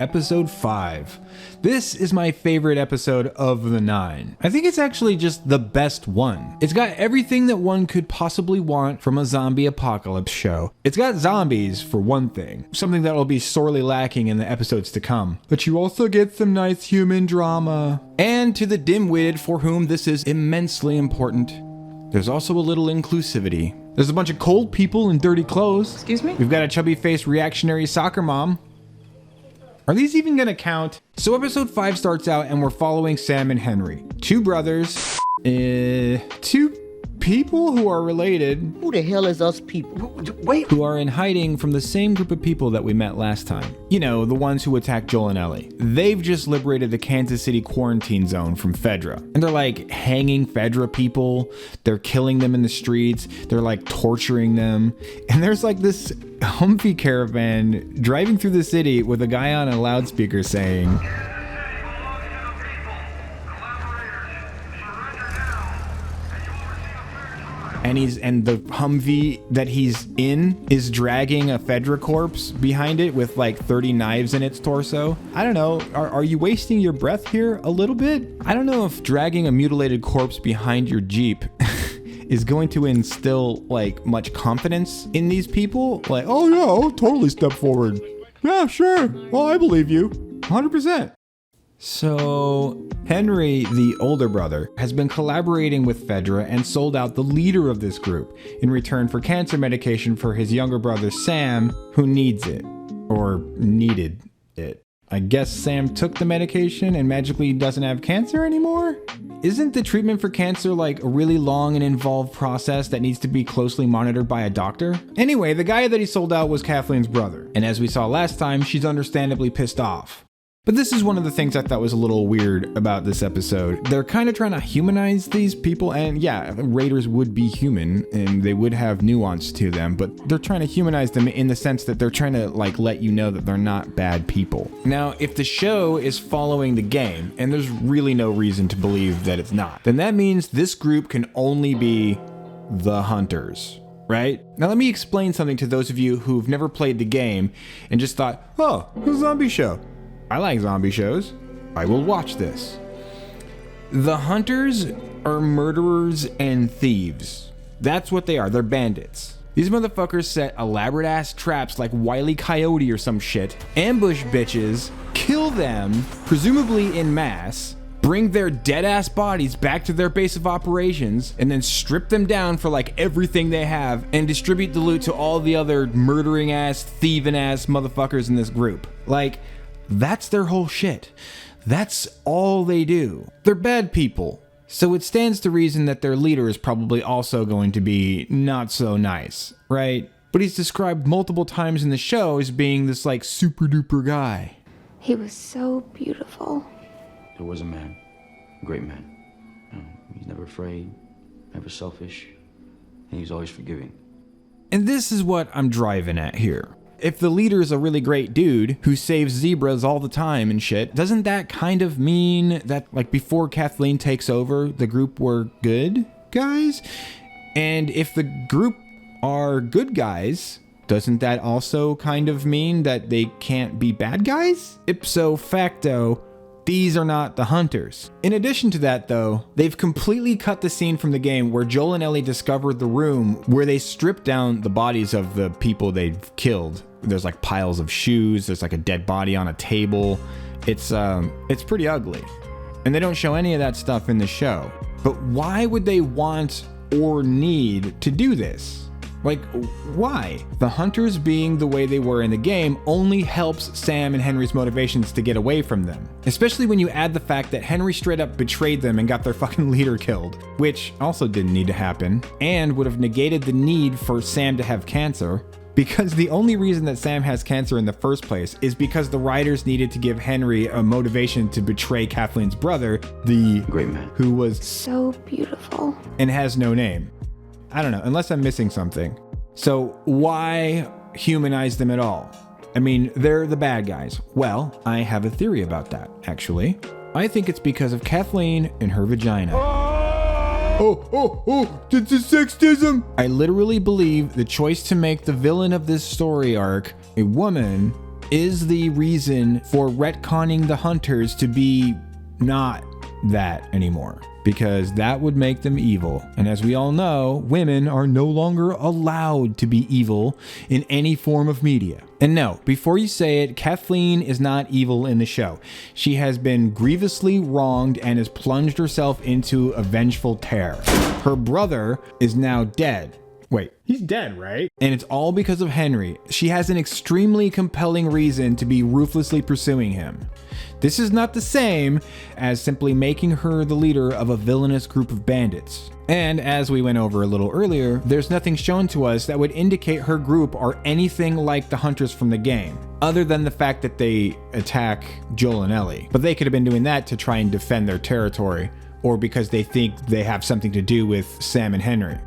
Episode 5. This is my favorite episode of the 9. I think it's actually just the best one. It's got everything that one could possibly want from a zombie apocalypse show. It's got zombies, for one thing, something that will be sorely lacking in the episodes to come. But you also get some nice human drama. And to the dim-witted for whom this is immensely important, there's also a little inclusivity. There's a bunch of cold people in dirty clothes. Excuse me? We've got a chubby-faced reactionary soccer mom. Are these even gonna count? So episode 5 starts out and we're following Sam and Henry. Two brothers, two people who are related. Who the hell is us people? Wait. Who are in hiding from the same group of people that we met last time. You know, the ones who attacked Joel and Ellie. They've just liberated the Kansas City quarantine zone from Fedra. And they're like hanging Fedra people. They're killing them in the streets. They're like torturing them. And there's like this Humvee caravan driving through the city with a guy on a loudspeaker saying, and the Humvee that he's in is dragging a Fedra corpse behind it with like 30 knives in its torso. I don't know. Are you wasting your breath here a little bit? I don't know if dragging a mutilated corpse behind your Jeep is going to instill like much confidence in these people. Like, oh yeah, I'll totally step forward. Yeah, sure. Well, I believe you. 100%. So, Henry, the older brother, has been collaborating with Fedra and sold out the leader of this group in return for cancer medication for his younger brother Sam, who needs it. Or needed it. I guess Sam took the medication and magically doesn't have cancer anymore? Isn't the treatment for cancer like a really long and involved process that needs to be closely monitored by a doctor? Anyway, the guy that he sold out was Kathleen's brother. And as we saw last time, she's understandably pissed off. But this is one of the things I thought was a little weird about this episode. They're kind of trying to humanize these people, and yeah, raiders would be human and they would have nuance to them, but they're trying to humanize them in the sense that they're trying to like let you know that they're not bad people. Now, if the show is following the game, and there's really no reason to believe that it's not, then that means this group can only be the hunters. Right? Now let me explain something to those of you who've never played the game and just thought, oh, a zombie show. I like zombie shows. I will watch this. The hunters are murderers and thieves. That's what they are. They're bandits. These motherfuckers set elaborate ass traps like Wile E. Coyote or some shit, ambush bitches, kill them, presumably in mass, bring their dead ass bodies back to their base of operations, and then strip them down for like everything they have and distribute the loot to all the other murdering ass, thieving ass motherfuckers in this group. Like, that's their whole shit. That's all they do. They're bad people. So it stands to reason that their leader is probably also going to be not so nice, right? But he's described multiple times in the show as being this like super duper guy. He was so beautiful. There was a man, a great man. He's never afraid, never selfish, and he's always forgiving. And this is what I'm driving at here. If the leader is a really great dude who saves zebras all the time and shit, doesn't that kind of mean that like before Kathleen takes over, the group were good guys? And if the group are good guys, doesn't that also kind of mean that they can't be bad guys? Ipso facto, these are not the hunters. In addition to that though, they've completely cut the scene from the game where Joel and Ellie discovered the room where they stripped down the bodies of the people they've killed. There's like piles of shoes, there's like a dead body on a table. It's pretty ugly. And they don't show any of that stuff in the show. But why would they want or need to do this? Like, why? The hunters being the way they were in the game only helps Sam and Henry's motivations to get away from them. Especially when you add the fact that Henry straight up betrayed them and got their fucking leader killed, which also didn't need to happen, and would have negated the need for Sam to have cancer. Because the only reason that Sam has cancer in the first place is because the writers needed to give Henry a motivation to betray Kathleen's brother, the great man, who was so beautiful and has no name. I don't know, unless I'm missing something. So why humanize them at all? I mean, they're the bad guys. Well, I have a theory about that, actually. I think it's because of Kathleen and her vagina. It's a sexism. I literally believe the choice to make the villain of this story arc a woman is the reason for retconning the hunters to be not that anymore, because that would make them evil. And as we all know, women are no longer allowed to be evil in any form of media. And no, before you say it, Kathleen is not evil in the show. She has been grievously wronged and has plunged herself into a vengeful tear. Her brother is now dead. Wait, he's dead, right? And it's all because of Henry. She has an extremely compelling reason to be ruthlessly pursuing him. This is not the same as simply making her the leader of a villainous group of bandits. And as we went over a little earlier, there's nothing shown to us that would indicate her group are anything like the hunters from the game, other than the fact that they attack Joel and Ellie. But they could have been doing that to try and defend their territory, or because they think they have something to do with Sam and Henry.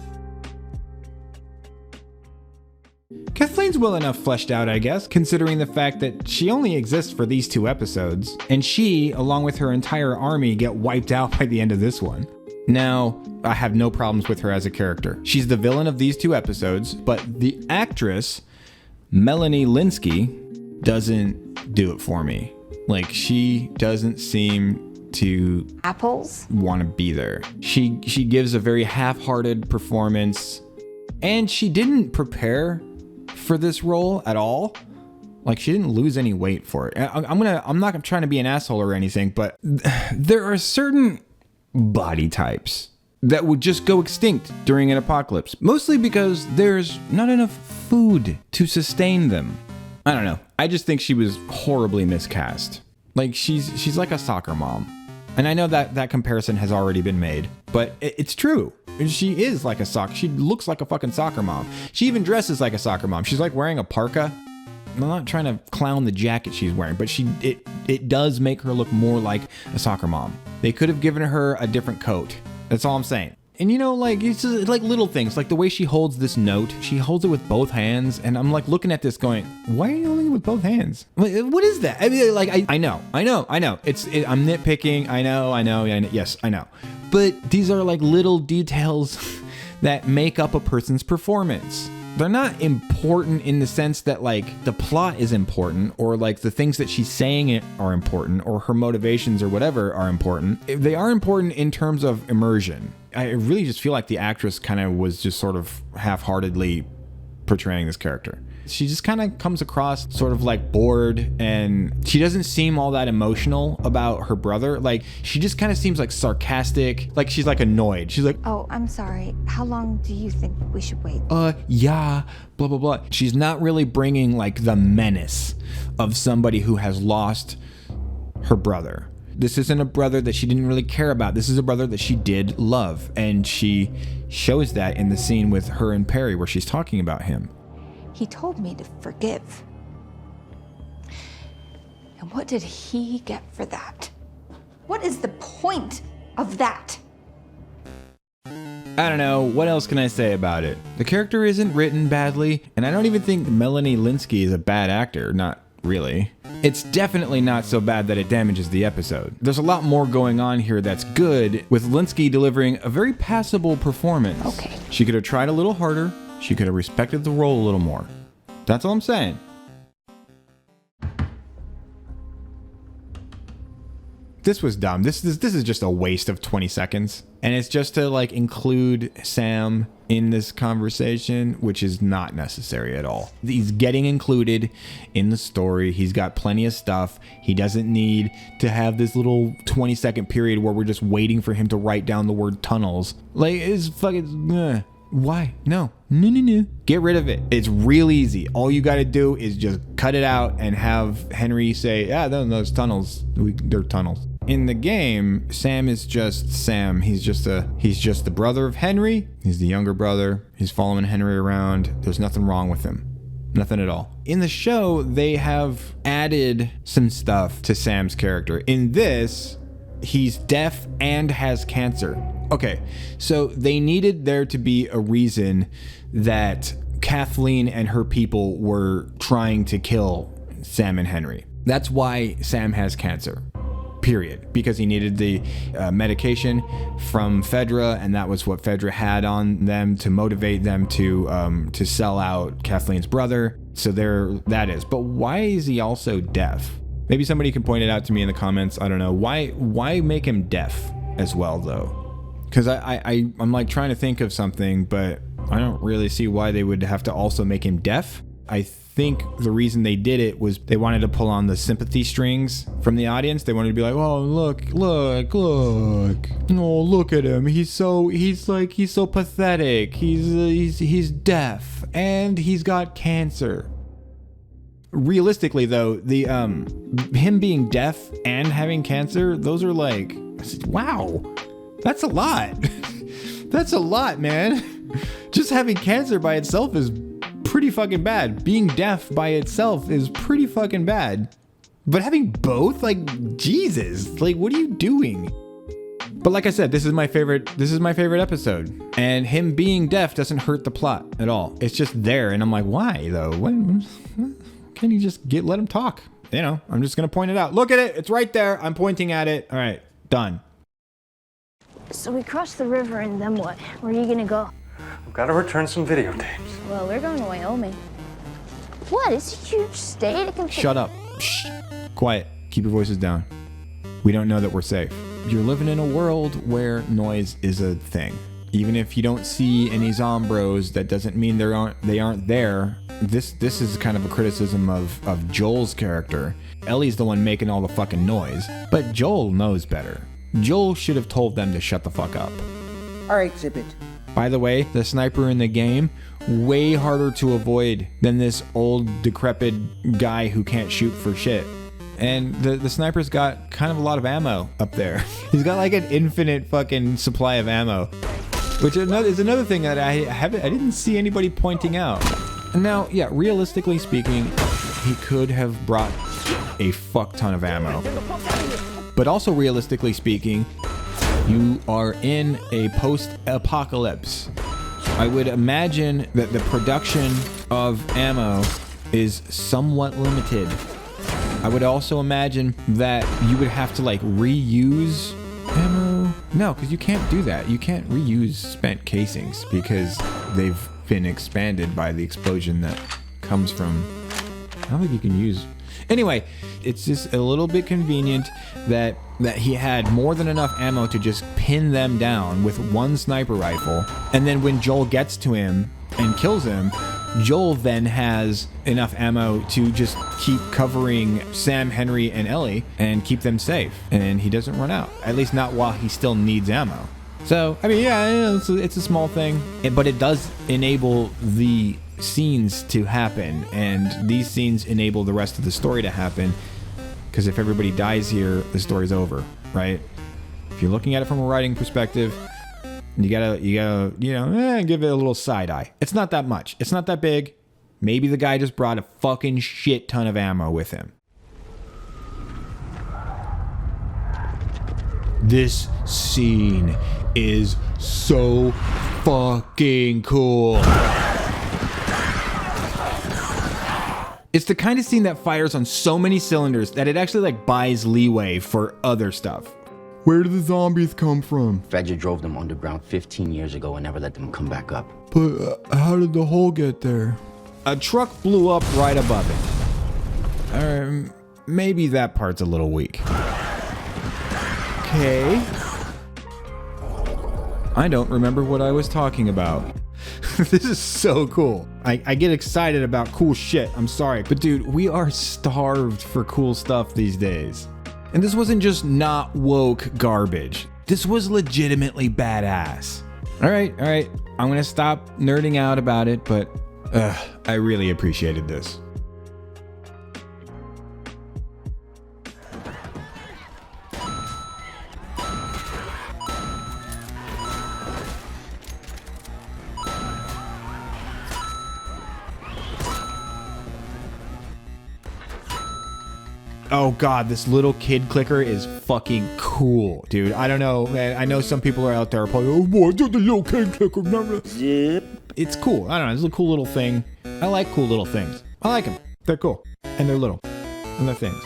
Kathleen's well enough fleshed out, I guess, considering the fact that she only exists for these 2 episodes, and she, along with her entire army, get wiped out by the end of this one. Now, I have no problems with her as a character. She's the villain of these 2 episodes, but the actress, Melanie Lynskey, doesn't do it for me. Like, she doesn't seem to Apples? want to be there. She gives a very half-hearted performance, and she didn't prepare for this role at all. Like, she didn't lose any weight for it. I'm not trying to be an asshole or anything, but there are certain body types that would just go extinct during an apocalypse, mostly because there's not enough food to sustain them. I don't know. I just think she was horribly miscast. Like, she's like a soccer mom. And I know that comparison has already been made, but it's true. She is like she looks like a fucking soccer mom. She even dresses like a soccer mom. She's like wearing a parka. I'm not trying to clown the jacket she's wearing, but it does make her look more like a soccer mom. They could have given her a different coat. That's all I'm saying. And you know, like, it's just like little things, like the way she holds this note. She holds it with both hands, and I'm like looking at this going, why are you holding it with both hands? What is that? I mean, like, I know. I'm nitpicking. I know. Yes, I know. But these are like little details that make up a person's performance. They're not important in the sense that, like, the plot is important, or like the things that she's saying are important, or her motivations or whatever are important. They are important in terms of immersion. I really just feel like the actress kind of was just sort of half-heartedly portraying this character. She just kind of comes across sort of like bored, and she doesn't seem all that emotional about her brother. Like, she just kind of seems like sarcastic, like she's like annoyed. She's like, Oh, I'm sorry. How long do you think we should wait? Yeah, blah, blah, blah. She's not really bringing like the menace of somebody who has lost her brother. This isn't a brother that she didn't really care about. This is a brother that she did love, and she shows that in the scene with her and Perry where she's talking about him. He told me to forgive. And what did he get for that? What is the point of that? I don't know, what else can I say about it? The character isn't written badly, and I don't even think Melanie Lynskey is a bad actor, not really. It's definitely not so bad that it damages the episode. There's a lot more going on here that's good, with Lynskey delivering a very passable performance. Okay. She could have tried a little harder. She could have respected the role a little more. That's all I'm saying. This was dumb. This is just a waste of 20 seconds. And it's just to like include Sam in this conversation, which is not necessary at all. He's getting included in the story. He's got plenty of stuff. He doesn't need to have this little 20-second period where we're just waiting for him to write down the word tunnels. Like, it's fucking... Why? No. Get rid of it. It's real easy. All you got to do is just cut it out and have Henry say, yeah, those tunnels, they're tunnels. In the game, Sam is just Sam. He's just the brother of Henry. He's the younger brother. He's following Henry around. There's nothing wrong with him. Nothing at all. In the show, they have added some stuff to Sam's character. In this, he's deaf and has cancer. Okay, so they needed there to be a reason that Kathleen and her people were trying to kill Sam and Henry. That's why Sam has cancer, period. Because he needed the medication from Fedra, and that was what Fedra had on them to motivate them to sell out Kathleen's brother. So there that is. But why is he also deaf? Maybe somebody can point it out to me in the comments. I don't know. Why make him deaf as well, though? Because I'm like trying to think of something, but I don't really see why they would have to also make him deaf. I think the reason they did it was they wanted to pull on the sympathy strings from the audience. They wanted to be like, oh, look. Oh, look at him. He's so pathetic. He's deaf and he's got cancer. Realistically, though, the him being deaf and having cancer, those are like, wow, that's a lot. That's a lot, man. Just having cancer by itself is pretty fucking bad. Being deaf by itself is pretty fucking bad. But having both, like, Jesus, like, what are you doing? But like I said, this is my favorite episode. And him being deaf doesn't hurt the plot at all. It's just there, and I'm like, why though? When can't you just let him talk? You know, I'm just gonna point it out. Look at it, it's right there. I'm pointing at it. All right, done. So we crossed the river, and then what? Where are you gonna go? We've got to return some videotapes. Well, we're going to Wyoming. What? It's a huge state. It can fit. Shut up. Shh. Quiet. Keep your voices down. We don't know that we're safe. You're living in a world where noise is a thing. Even if you don't see any Zombros, that doesn't mean they aren't there. This is kind of a criticism of Joel's character. Ellie's the one making all the fucking noise, but Joel knows better. Joel should have told them to shut the fuck up. All right, zip it. By the way, the sniper in the game, way harder to avoid than this old decrepit guy who can't shoot for shit. And the sniper's got kind of a lot of ammo up there. He's got like an infinite fucking supply of ammo, which is another thing that I didn't see anybody pointing out. Now, yeah, realistically speaking, he could have brought a fuck ton of ammo. But also realistically speaking, you are in a post-apocalypse. I would imagine that the production of ammo is somewhat limited. I would also imagine that you would have to like reuse ammo. No, because you can't do that. You can't reuse spent casings because they've been expanded by the explosion that comes from... I don't think you can use... Anyway, it's just a little bit convenient that he had more than enough ammo to just pin them down with one sniper rifle. And then when Joel gets to him and kills him, Joel then has enough ammo to just keep covering Sam, Henry, and Ellie and keep them safe. And he doesn't run out, at least not while he still needs ammo. So, I mean, yeah, it's a small thing, but it does enable the scenes to happen, and these scenes enable the rest of the story to happen, because if everybody dies here, the story's over, right? If you're looking at it from a writing perspective, you gotta give it a little side eye. It's not that much. It's not that big. Maybe the guy just brought a fucking shit ton of ammo with him. This scene is so fucking cool. It's the kind of scene that fires on so many cylinders that it actually like buys leeway for other stuff. Where did the zombies come from? Fedra drove them underground 15 years ago and never let them come back up. But how did the hole get there? A truck blew up right above it. Maybe that part's a little weak. Okay. I don't remember what I was talking about. This is so cool. I get excited about cool shit. I'm sorry. But dude, we are starved for cool stuff these days. And this wasn't just not woke garbage. This was legitimately badass. All right. I'm gonna stop nerding out about it, but I really appreciated this. Oh god, this little kid clicker is fucking cool, dude. I don't know, man. I know some people are out there probably, oh boy, the little kid clicker. Zip. It's cool. I don't know. It's a cool little thing. I like cool little things. I like them. They're cool. And they're little. And they're things.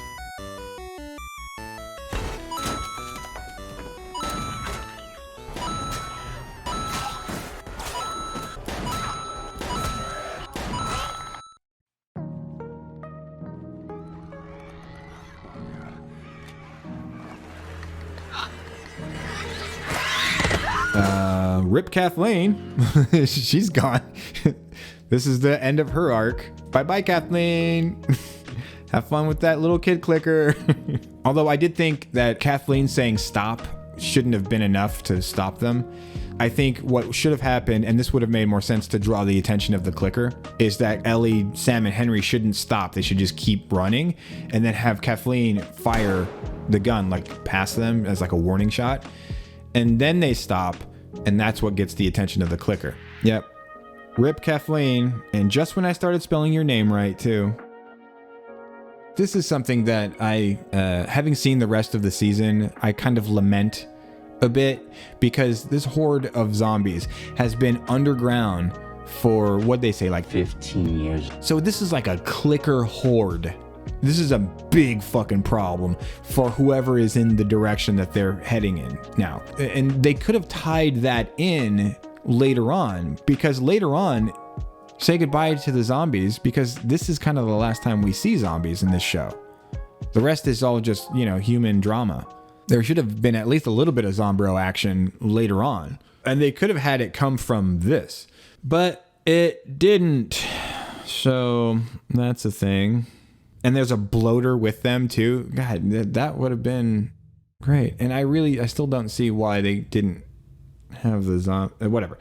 Rip Kathleen. She's gone. This is the end of her arc. Bye-bye, Kathleen. Have fun with that little kid clicker. Although I did think that Kathleen saying stop shouldn't have been enough to stop them. I think what should have happened, and this would have made more sense to draw the attention of the clicker, is that Ellie, Sam, and Henry shouldn't stop. They should just keep running and then have Kathleen fire the gun like past them as like a warning shot. And then they stop, and that's what gets the attention of the clicker. Yep. Rip Kathleen, and just when I started spelling your name right, too. This is something that I, having seen the rest of the season, I kind of lament a bit, because this horde of zombies has been underground for, what they say, like 15 years. So this is like a clicker horde. This is a big fucking problem for whoever is in the direction that they're heading in now. And they could have tied that in later on, because later on, say goodbye to the zombies, because this is kind of the last time we see zombies in this show. The rest is all just, you know, human drama. There should have been at least a little bit of Zombro action later on. And they could have had it come from this. But it didn't. So that's a thing. And there's a bloater with them too. God, that would have been great. And I still don't see why they didn't have the whatever.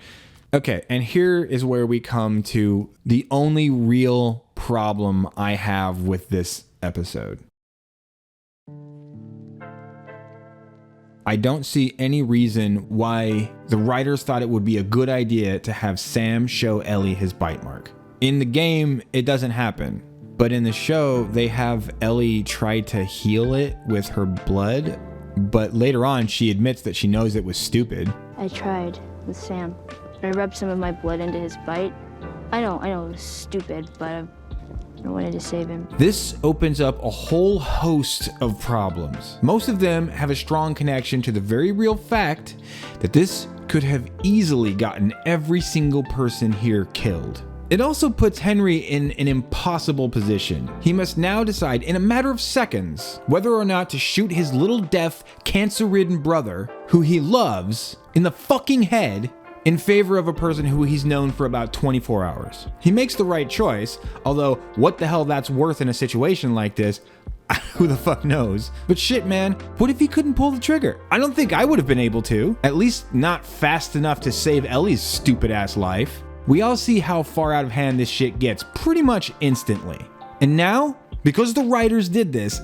Okay, and here is where we come to the only real problem I have with this episode. I don't see any reason why the writers thought it would be a good idea to have Sam show Ellie his bite mark. In the game, it doesn't happen. But in the show, they have Ellie try to heal it with her blood. But later on, she admits that she knows it was stupid. I tried with Sam. I rubbed some of my blood into his bite. I know it was stupid, but I wanted to save him. This opens up a whole host of problems. Most of them have a strong connection to the very real fact that this could have easily gotten every single person here killed. It also puts Henry in an impossible position. He must now decide in a matter of seconds whether or not to shoot his little deaf, cancer-ridden brother, who he loves, in the fucking head in favor of a person who he's known for about 24 hours. He makes the right choice, although what the hell that's worth in a situation like this, who the fuck knows? But shit, man, what if he couldn't pull the trigger? I don't think I would have been able to, at least not fast enough to save Ellie's stupid ass life. We all see how far out of hand this shit gets pretty much instantly. And now, because the writers did this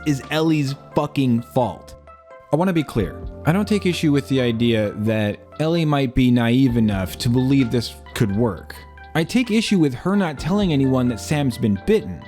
is Ellie's fucking fault. I want to be clear. I don't take issue with the idea that Ellie might be naive enough to believe this could work. I take issue with her not telling anyone that Sam's been bitten,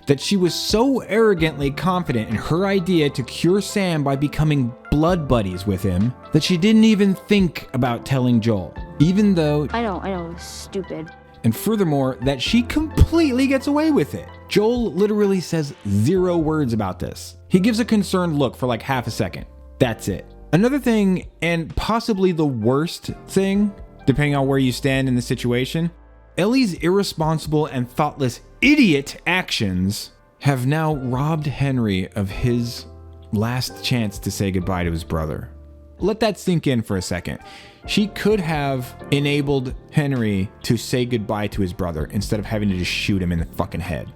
that she was so arrogantly confident in her idea to cure Sam by becoming blood buddies with him that she didn't even think about telling Joel, even though I know it was stupid. And furthermore, that she completely gets away with it. Joel literally says 0 words about this. He gives a concerned look for like half a second. That's it. Another thing, and possibly the worst thing, depending on where you stand in the situation, Ellie's irresponsible and thoughtless idiot actions have now robbed Henry of his last chance to say goodbye to his brother. Let that sink in for a second. She could have enabled Henry to say goodbye to his brother instead of having to just shoot him in the fucking head.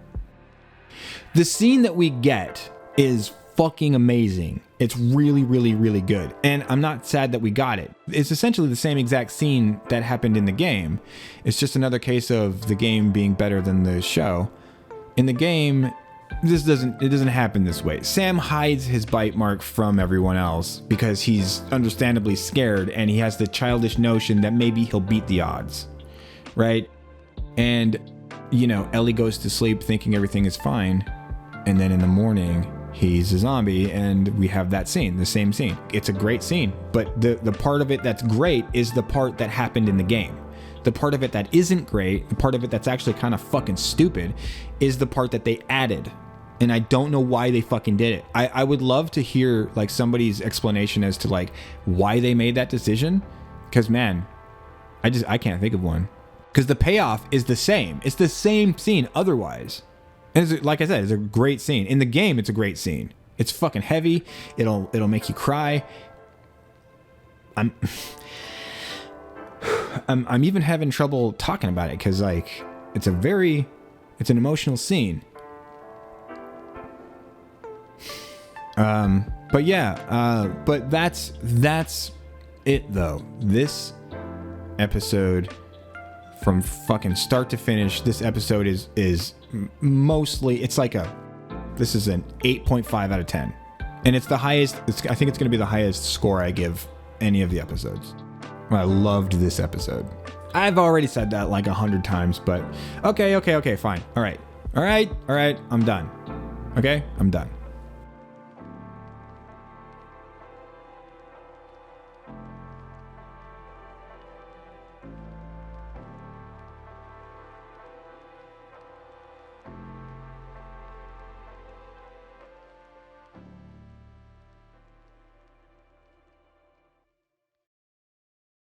The scene that we get is fucking amazing. It's really, really, really good. And I'm not sad that we got it. It's essentially the same exact scene that happened in the game. It's just another case of the game being better than the show. In the game, it doesn't happen this way. Sam hides his bite mark from everyone else because he's understandably scared and he has the childish notion that maybe he'll beat the odds, right? And, you know, Ellie goes to sleep thinking everything is fine. And then in the morning, he's a zombie and we have that scene, the same scene. It's a great scene, but the part of it that's great is the part that happened in the game. The part of it that isn't great, the part of it that's actually kind of fucking stupid, is the part that they added. And I don't know why they fucking did it. I would love to hear like somebody's explanation as to like why they made that decision. Cause man, I can't think of one. Cause the payoff is the same. It's the same scene otherwise. And it's, like I said, it's a great scene. In the game, it's a great scene. It's fucking heavy. It'll make you cry. I'm even having trouble talking about it because like it's an emotional scene. But yeah, but that's it though. This episode, from fucking start to finish, this episode is mostly, this is an 8.5 out of 10. And it's the highest, I think it's going to be the highest score I give any of the episodes. I loved this episode. I've already said that like 100 times, but okay, fine. All right, I'm done. Okay, I'm done.